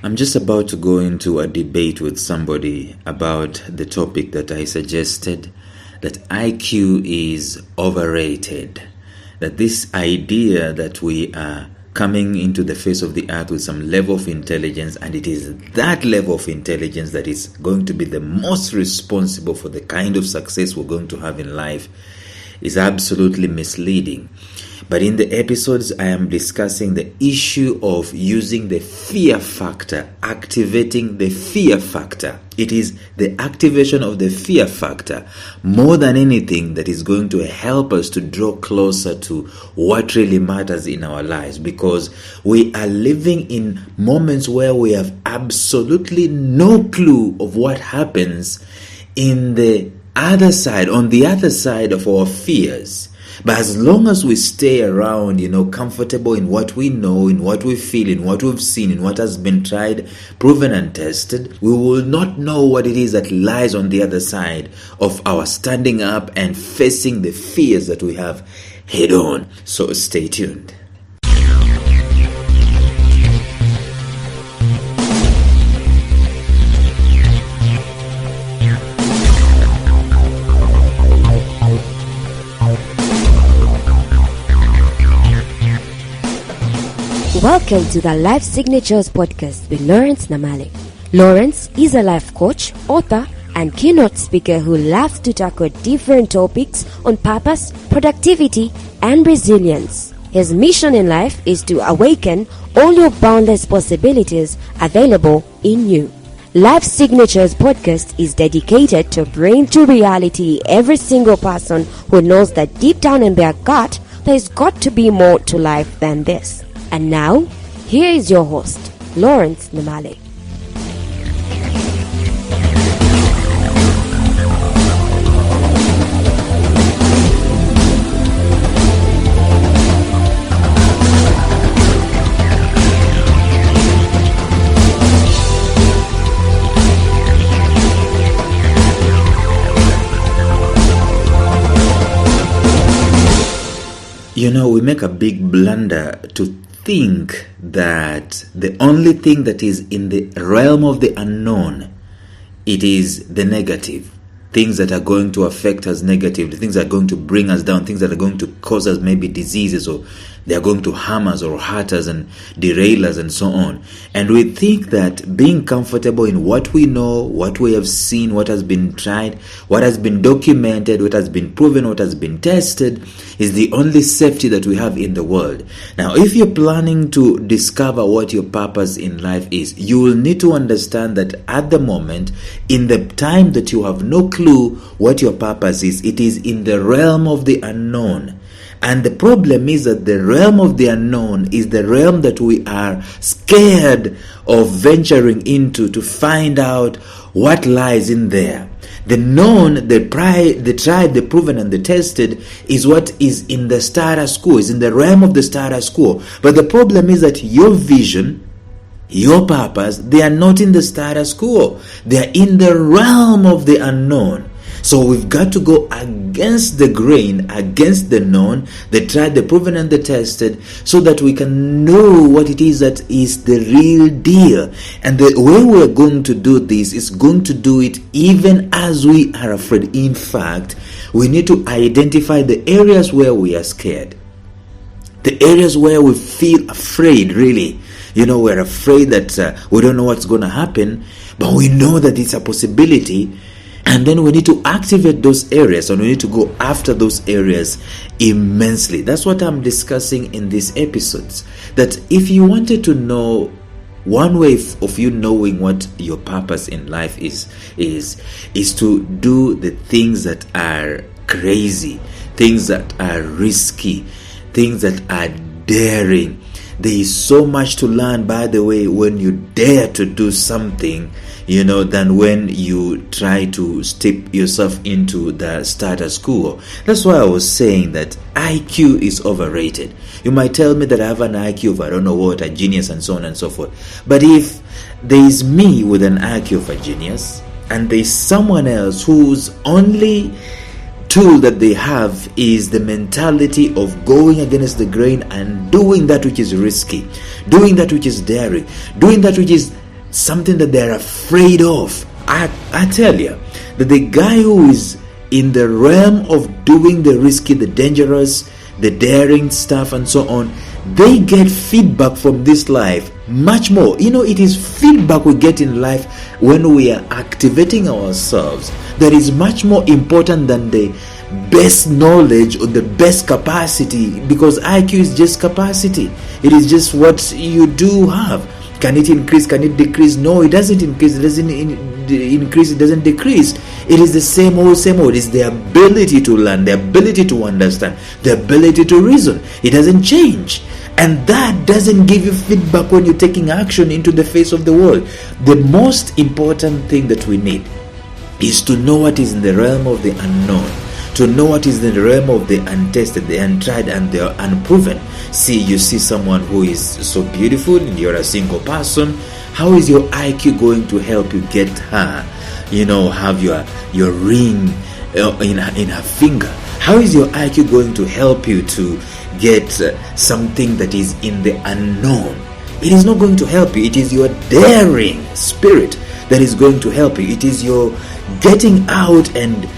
I'm just about to go into a debate with somebody about the topic that I suggested, that IQ is overrated. That this idea that we are coming into the face of the earth with some level of intelligence, and it is that level of intelligence that is going to be the most responsible for the kind of success we're going to have in life, is absolutely misleading. But in the episodes, I am discussing the issue of using the fear factor, activating the fear factor. It is the activation of the fear factor more than anything that is going to help us to draw closer to what really matters in our lives, because we are living in moments where we have absolutely no clue of what happens in the other side, on the other side of our fears. But as long as we stay around, comfortable in what we know, in what we feel, in what we've seen, in what has been tried, proven and tested, we will not know what it is that lies on the other side of our standing up and facing the fears that we have head on. So stay tuned. Welcome to the Life Signatures podcast with Lawrence Namale. Lawrence is a life coach, author, and keynote speaker who loves to tackle different topics on purpose, productivity, and resilience. His mission in life is to awaken all your boundless possibilities available in you. Life Signatures podcast is dedicated to bring to reality every single person who knows that deep down in their gut, there's got to be more to life than this. And now, here is your host, Lawrence Namale. We make a big blunder to think that the only thing that is in the realm of the unknown, it is the negative. Things that are going to affect us negatively, things that are going to bring us down, things that are going to cause us maybe diseases, or they are going to harm us or hurt us and derail us and so on. And we think that being comfortable in what we know, what we have seen, what has been tried, what has been documented, what has been proven, what has been tested, is the only safety that we have in the world. Now, if you're planning to discover what your purpose in life is, you will need to understand that at the moment, in the time that you have no clue what your purpose is, it is in the realm of the unknown. And the problem is that the realm of the unknown is the realm that we are scared of venturing into to find out what lies in there. The known, the tried, the proven, and the tested is what is in the status quo, is in the realm of the status quo. But the problem is that your vision, your purpose, they are not in the status quo. They are in the realm of the unknown. So we've got to go against the grain, against the known, the tried, the proven, and the tested, so that we can know what it is that is the real deal. And the way we're going to do this is going to do it even as we are afraid. In fact, we need to identify the areas where we are scared, the areas where we feel afraid, really. We're afraid that we don't know what's going to happen, but we know that it's a possibility. And then we need to activate those areas, and we need to go after those areas immensely. That's what I'm discussing in these episodes. That if you wanted to know one way of you knowing what your purpose in life is to do the things that are crazy, things that are risky, things that are daring. There is so much to learn, by the way, when you dare to do something, than when you try to step yourself into the status quo. That's why I was saying that IQ is overrated. You might tell me that I have an IQ of I don't know what, a genius, and so on and so forth. But if there is me with an IQ of a genius, and there is someone else whose only tool that they have is the mentality of going against the grain and doing that which is risky, doing that which is daring, doing that which is something that they're afraid of. I tell you that the guy who is in the realm of doing the risky, the dangerous, the daring stuff and so on, they get feedback from this life much more. It is feedback we get in life when we are activating ourselves that is much more important than the best knowledge or the best capacity, because IQ is just capacity. It is just what you do have. Can it increase? Can it decrease? No, it doesn't increase. It doesn't increase. It doesn't decrease. It is the same old. It is the ability to learn, the ability to understand, the ability to reason. It doesn't change. And that doesn't give you feedback when you're taking action into the face of the world. The most important thing that we need is to know what is in the realm of the unknown, to know what is in the realm of the untested, the untried, and the unproven. You see someone who is so beautiful and you're a single person. How is your IQ going to help you get her? Have your ring in her finger. How is your IQ going to help you to get something that is in the unknown? It is not going to help you. It is your daring spirit that is going to help you. It is your getting out and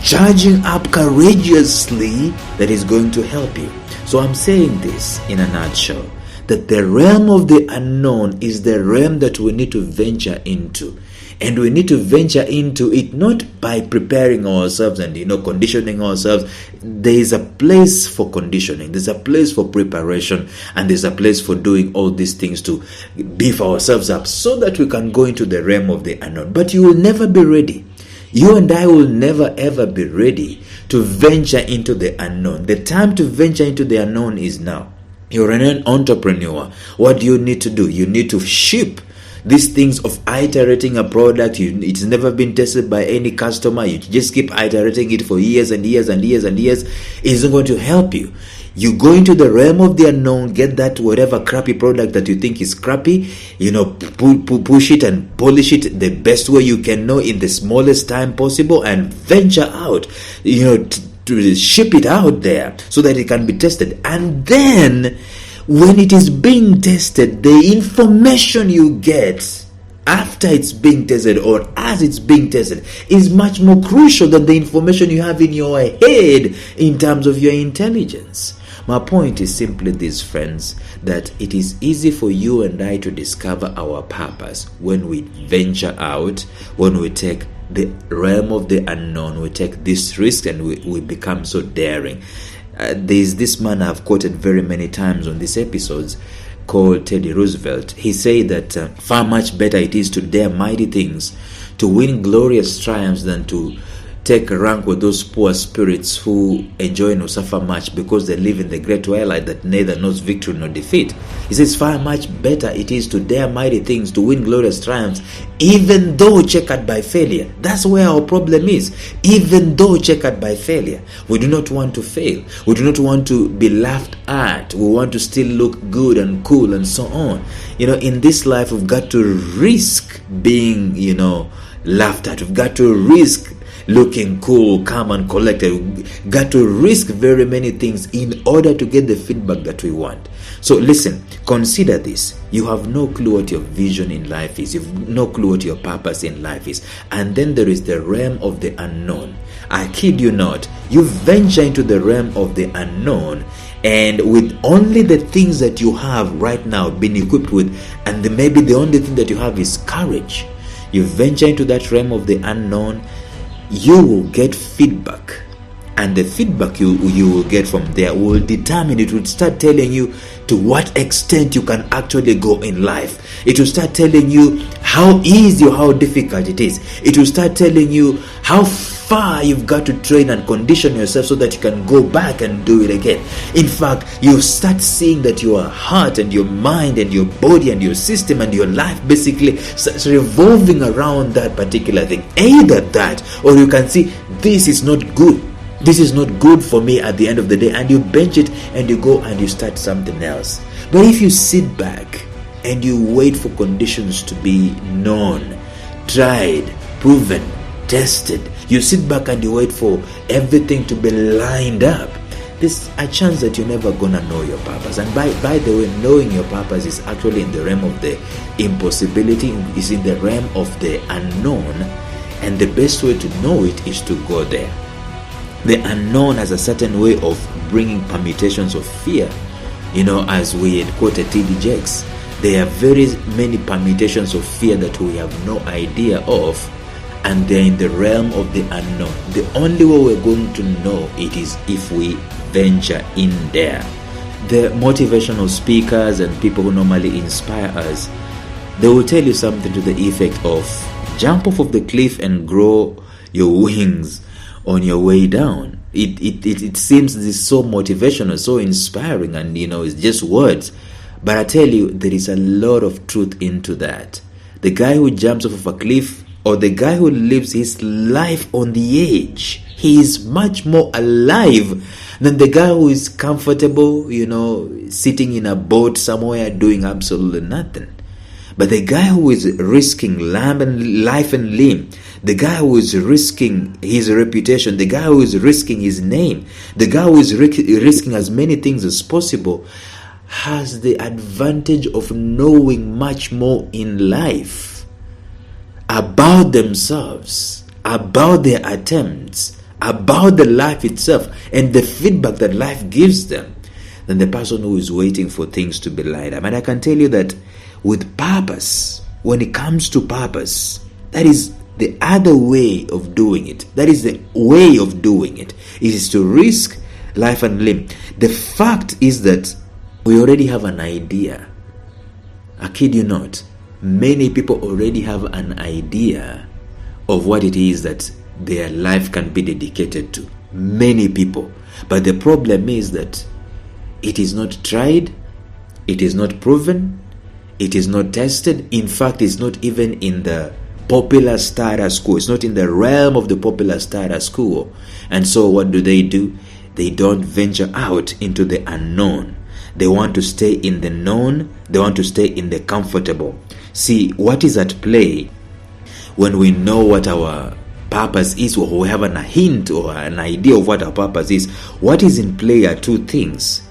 charging up courageously that is going to help you. So I'm saying this in a nutshell, that the realm of the unknown is the realm that we need to venture into. And we need to venture into it not by preparing ourselves and conditioning ourselves. There is a place for conditioning, there's a place for preparation, and there's a place for doing all these things to beef ourselves up so that we can go into the realm of the unknown. But you will never be ready. You and I will never ever be ready to venture into the unknown. The time to venture into the unknown is now. You're an entrepreneur. What do you need to do? You need to ship these things of iterating a product. It's never been tested by any customer. You just keep iterating it for years and years and years and years. It isn't going to help you. You go into the realm of the unknown, get that whatever crappy product that you think is crappy, push it and polish it the best way you can know in the smallest time possible, and venture out, to ship it out there so that it can be tested. And then when it is being tested, the information you get after it's being tested or as it's being tested is much more crucial than the information you have in your head in terms of your intelligence. My point is simply this, friends, that it is easy for you and I to discover our purpose when we venture out, when we take the realm of the unknown, we take this risk and we become so daring. There's this man I've quoted very many times on these episodes called Teddy Roosevelt. He said that far much better it is to dare mighty things, to win glorious triumphs, than to take rank with those poor spirits who enjoy no suffer much, because they live in the great twilight that neither knows victory nor defeat. He says far much better it is to dare mighty things, to win glorious triumphs, even though checkered by failure. That's where our problem is. Even though checkered by failure, we do not want to fail. We do not want to be laughed at. We want to still look good and cool and so on. In this life, we've got to risk being, laughed at. We've got to risk looking cool, calm and collected. We've got to risk very many things in order to get the feedback that we want. So listen, consider this. You have no clue what your vision in life is. You've no clue what your purpose in life is. And then there is the realm of the unknown. I kid you not. You venture into the realm of the unknown, and with only the things that you have right now been equipped with, and maybe the only thing that you have is courage. You venture into that realm of the unknown, you will get feedback, and the feedback you will get from there will determine, it will start telling you to what extent you can actually go in life. It will start telling you how easy or how difficult it is. It will start telling you how far you've got to train and condition yourself so that you can go back and do it again. In fact, you start seeing that your heart and your mind and your body and your system and your life basically starts revolving around that particular thing. Either that, or you can see this is not good. This is not good for me at the end of the day, and you bench it and you go and you start something else. But if you sit back and you wait for conditions to be known, tried, proven, tested, you sit back and you wait for everything to be lined up, there's a chance that you're never gonna know your purpose. And by the way, knowing your purpose is actually in the realm of the impossibility, is in the realm of the unknown, and the best way to know it is to go there. The unknown has a certain way of bringing permutations of fear. As we had quoted T.D. Jakes, there are very many permutations of fear that we have no idea of, and they're in the realm of the unknown. The only way we're going to know it is if we venture in there. The motivational speakers and people who normally inspire us, they will tell you something to the effect of, jump off of the cliff and grow your wings on your way down. It seems this is so motivational, so inspiring, and it's just words. But I tell you, there is a lot of truth into that. The guy who jumps off of a cliff, or the guy who lives his life on the edge, he is much more alive than the guy who is comfortable, sitting in a boat somewhere doing absolutely nothing. But the guy who is risking life and limb, the guy who is risking his reputation, the guy who is risking his name, the guy who is risking as many things as possible, has the advantage of knowing much more in life about themselves, about their attempts, about the life itself, and the feedback that life gives them, than the person who is waiting for things to be lined up. And I can tell you that with purpose, when it comes to purpose, that is the other way of doing it. That is the way of doing it. It is to risk life and limb. The fact is that we already have an idea. I kid you not. Many people already have an idea of what it is that their life can be dedicated to. Many people. But the problem is that it is not tried, it is not proven, it is not tested. In fact, it's not even in the popular status quo. It's not in the realm of the popular status quo. And so what do? They don't venture out into the unknown. They want to stay in the known. They want to stay in the comfortable. See, what is at play when we know what our purpose is, or we have a hint or an idea of what our purpose is? What is in play are two things: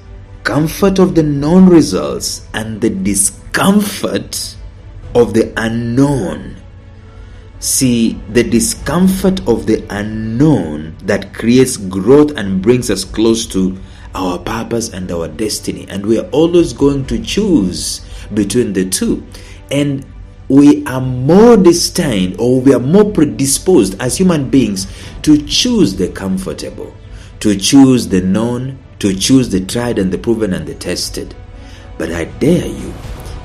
comfort of the known results and the discomfort of the unknown. See, the discomfort of the unknown that creates growth and brings us close to our purpose and our destiny. And we are always going to choose between the two. And we are more destined, or we are more predisposed as human beings to choose the comfortable, to choose the known, to choose the tried and the proven and the tested. But I dare you,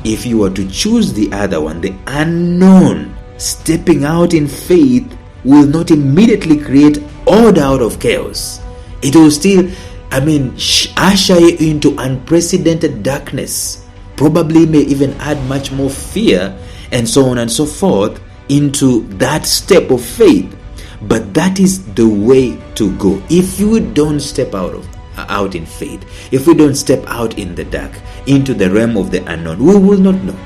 if you were to choose the other one, the unknown, stepping out in faith will not immediately create order out of chaos. It will still, usher you into unprecedented darkness. Probably may even add much more fear and so on and so forth into that step of faith. But that is the way to go. If you don't step out in faith, if we don't step out in the dark into the realm of the unknown, we will not know.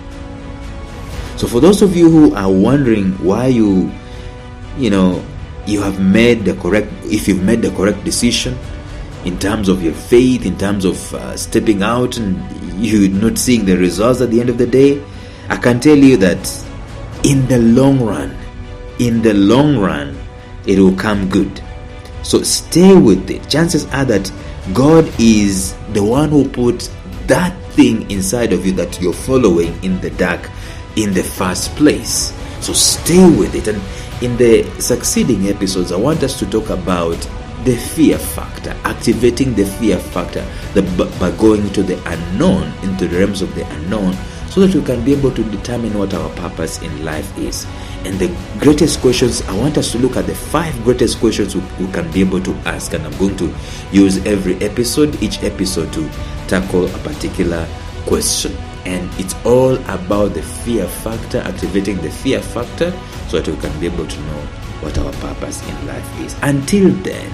So for those of you who are wondering why you have made the correct, if you've made the correct decision in terms of your faith, in terms of stepping out, and you're not seeing the results at the end of the day, I can tell you that in the long run, it will come good. So stay with it. Chances are that God is the one who put that thing inside of you that you're following in the dark in the first place. So stay with it. And in the succeeding episodes, I want us to talk about the fear factor, activating the fear factor by going into the unknown, into the realms of the unknown, so that we can be able to determine what our purpose in life is. And the greatest questions, I want us to look at the 5 greatest questions we can be able to ask. And I'm going to use each episode to tackle a particular question. And it's all about the fear factor, activating the fear factor, so that we can be able to know what our purpose in life is. Until then,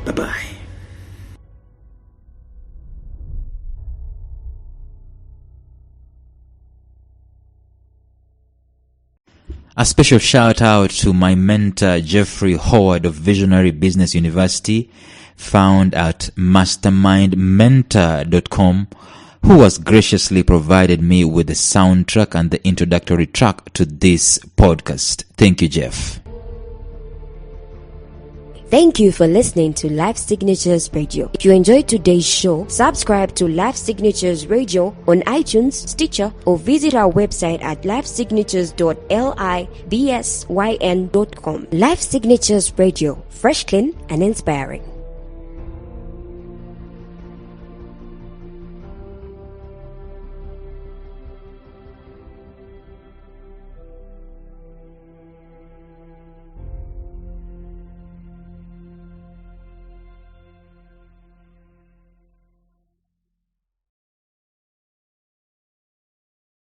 bye-bye. A special shout out to my mentor Jeffrey Howard of Visionary Business University. found at mastermindmentor.com, who has graciously provided me with the soundtrack and the introductory track to this podcast. Thank you, Jeff. Thank you for listening to Life Signatures Radio. If you enjoyed today's show, subscribe to Life Signatures Radio on iTunes, Stitcher, or visit our website at lifesignatures.libsyn.com. Life Signatures Radio, fresh, clean, and inspiring.